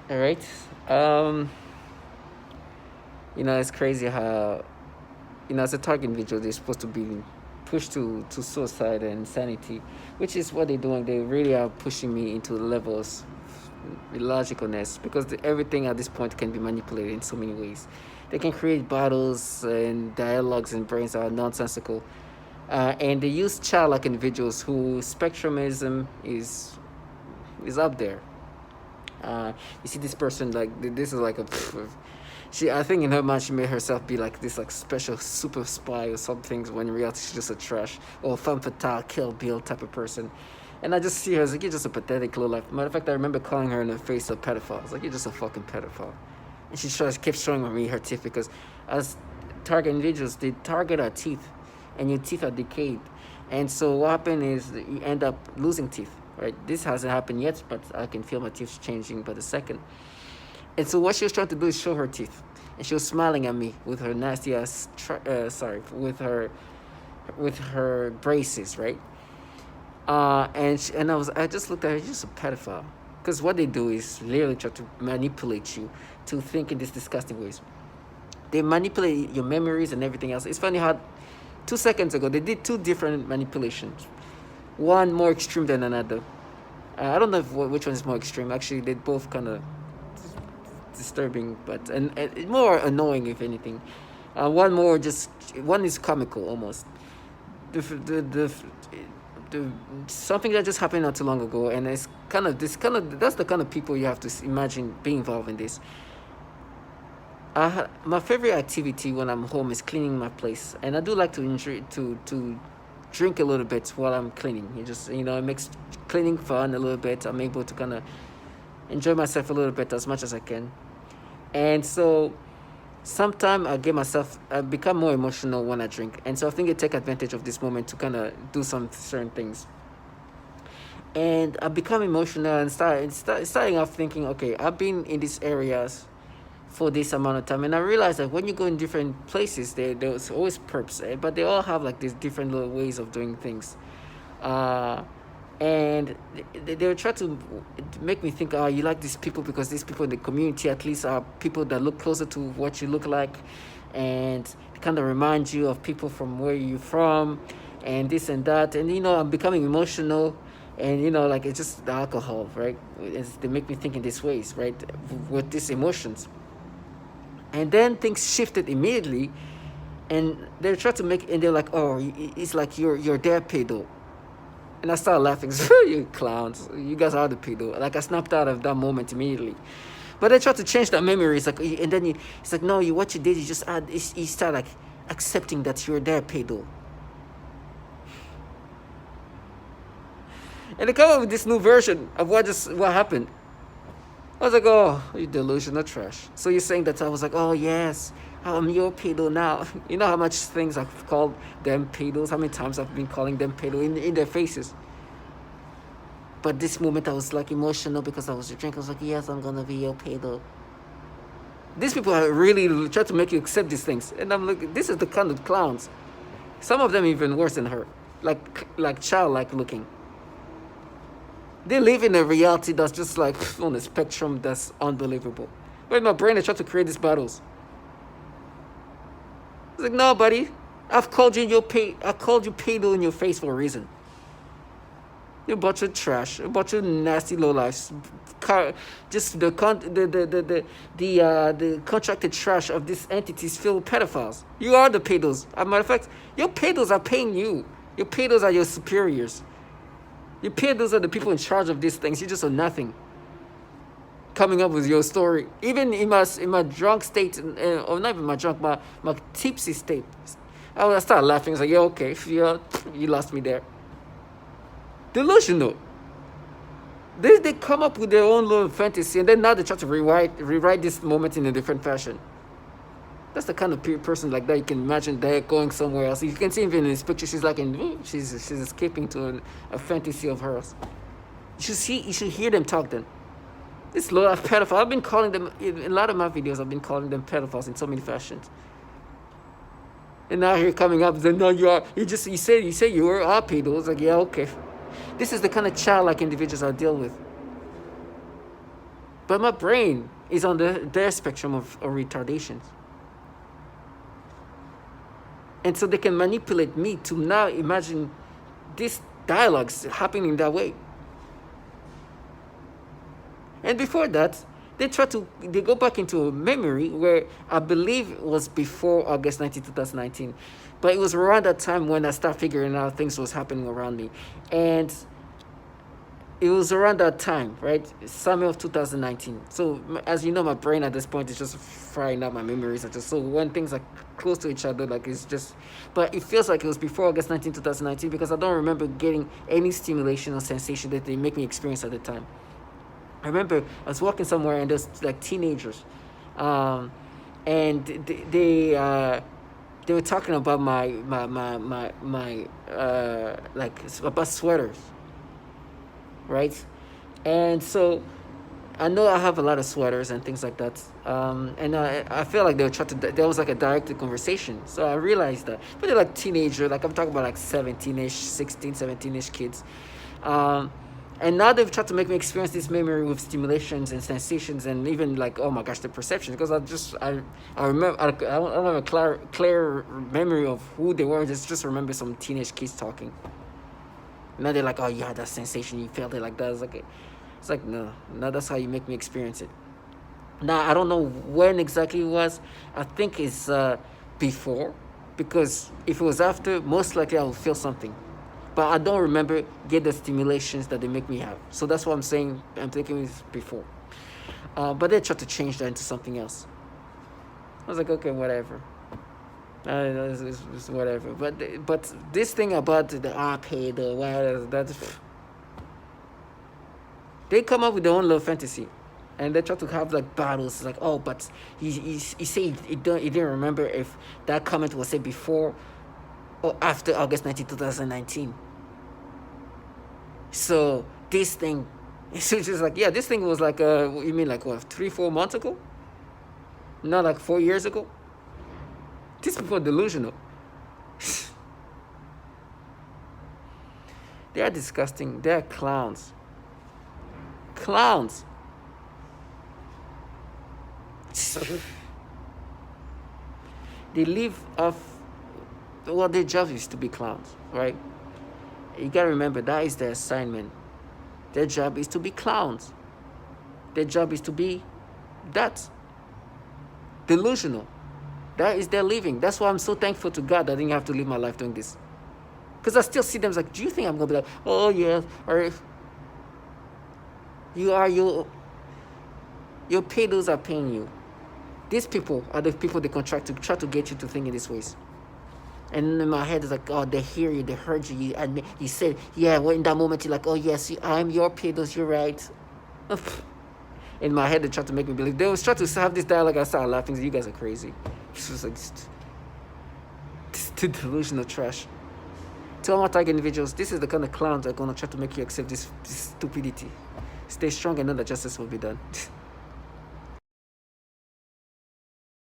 All right. Um, it's crazy how, as a target individual, they're supposed to be pushed to suicide and insanity, which is what they're doing. They really are pushing me into the levels of illogicalness because everything at this point can be manipulated in so many ways. They can create battles and dialogues and brains that are nonsensical. And they use childlike individuals who spectrumism is up there. You see this person like this is like a she I think in her mind she made herself be like this like special super spy or something when in reality she's just a trash or femme fatale Kill Bill type of person. And I just see her as like you're just a pathetic low life. Matter of fact, I remember calling her in the face a pedophile. I was like, you're just a fucking pedophile. And kept showing me her teeth because as target individuals they target our teeth and your teeth are decayed. And so what happened is that you end up losing teeth, right? This hasn't happened yet, but I can feel my teeth changing by the second. And so what she was trying to do is show her teeth, and she was smiling at me with her nasty ass, with her braces, right? I just looked at her, just a pedophile, because what they do is literally try to manipulate you to think in these disgusting ways. They manipulate your memories and everything else. It's funny how 2 seconds ago they did two different manipulations, one more extreme than another. I don't know which one is more extreme. Actually, they both kind of disturbing, but and more annoying if anything. One is comical almost. The something that just happened not too long ago, and it's that's the kind of people you have to imagine being involved in this. My favorite activity when I'm home is cleaning my place, and I do like to enjoy to drink a little bit while I'm cleaning. It makes cleaning fun a little bit. I'm able to kind of enjoy myself a little bit as much as I can, and so sometimes I become more emotional when I drink, and so I think I take advantage of this moment to kind of do some certain things. And I become emotional and starting off thinking, okay, I've been in these areas for this amount of time, and I realized that when you go in different places, there's always perps, but they all have like these different little ways of doing things. Uh, and they were trying to make me think, oh, you like these people because these people in the community at least are people that look closer to what you look like, and kind of remind you of people from where you're from, and this and that. And I'm becoming emotional, and like it's just the alcohol, right? They make me think in these ways, right, with these emotions. And then things shifted immediately, and they're trying to make, and they're like, oh, it's like you're their pedo. And I started laughing. You clowns, you guys are the pedo. Like I snapped out of that moment immediately. But they tried to change that memory. It's like, and then it's like, no, what you did, you just add. You start like accepting that you're their pedo. And they come up with this new version of what happened. I was like, oh, you delusional trash. So you're saying that I was like, oh yes, I'm your pedo now. You know how much things I've called them pedos, how many times I've been calling them pedo in their faces. But this moment I was like emotional because I was drinking. I was like, yes, I'm gonna be your pedo. These people are really trying to make you accept these things. And I'm like, this is the kind of clowns. Some of them even worse than her. Like childlike looking. They live in a reality that's just like on a spectrum that's unbelievable. But in my brain, I try to create these battles. It's like, no, buddy, I called you pedo in your face for a reason. You bunch of trash, a bunch of nasty lowlifes, just the contracted trash of these entities filled with pedophiles. You are the pedos. As a matter of fact, your pedos are paying you. Your pedos are your superiors. Your pedos are the people in charge of these things. You just are nothing. Coming up with your story, even in my drunk state, or not even my drunk, my tipsy state, I started laughing. I was like, yeah, okay, you lost me there. Delusional. They come up with their own little fantasy, and then now they try to rewrite this moment in a different fashion. That's the kind of person like that you can imagine they're going somewhere else. You can see even in this picture, she's like she's escaping to a fantasy of hers. You should hear them talk then. This lot of pedophiles. I've been calling them in a lot of my videos. I've been calling them pedophiles in so many fashions. And now here coming up, then no, you say you were a pedo. It's like, yeah, okay. This is the kind of childlike individuals I deal with. But my brain is on their spectrum of retardations. And so they can manipulate me to now imagine these dialogues happening that way. And before that, they go back into a memory where I believe it was before August 19, 2019. But it was around that time when I started figuring out things was happening around me. And it was around that time, right? Summer of 2019. So as you know, my brain at this point is just frying out my memories. So when things are close to each other, like it's just, but it feels like it was before August 19, 2019, because I don't remember getting any stimulation or sensation that they make me experience at the time. I remember I was walking somewhere and there's like teenagers, and they were talking about my like about sweaters, right? And so I know I have a lot of sweaters and things like that, and I feel like they were trying to, there was like a directed conversation. So I realized that, but they're like teenager, like I'm talking about like 17ish, 16, 17ish kids. And now they've tried to make me experience this memory with stimulations and sensations and even like, oh my gosh, the perception. Because I remember, I don't have a clear memory of who they were. Just remember some teenage kids talking. Now they're like, oh, you had that sensation, you felt it like that. It's like, no, that's how you make me experience it. Now, I don't know when exactly it was. I think it's before. Because if it was after, most likely I will feel something. But I don't remember get the stimulations that they make me have. So that's what I'm saying. I'm thinking it's before. But they tried to change that into something else. I was like, okay, whatever. It's whatever. But this thing about the RP, the whatever, that they come up with their own love fantasy. And they try to have like battles. Like, oh, but he said he didn't remember if that comment was said before or after August 19, 2019. So this thing, it's just like, yeah, this thing was like, you mean like what, 3-4 months ago? Not like 4 years ago? These people are delusional. They are disgusting. They are clowns. Clowns. They live off, well, their job is to be clowns, right? You gotta remember, that is their assignment. Their job is to be clowns. Their job is to be that. Delusional. That is their living. That's why I'm so thankful to God that I didn't have to live my life doing this. Because I still see them like, do you think I'm gonna be like, oh yeah, or your pedos are paying you. These people are the people they contract to try to get you to think in these ways. And in my head, it's like, oh, they hear you, they heard you, and you said, yeah, well, in that moment, you're like, oh, yes, I'm your pedos, you're right. In my head, they try to make me believe. They always try to have this dialogue, I started laughing, you guys are crazy. This was like, this delusional trash. To all my target individuals, this is the kind of clowns that are going to try to make you accept this stupidity. Stay strong and know that justice will be done.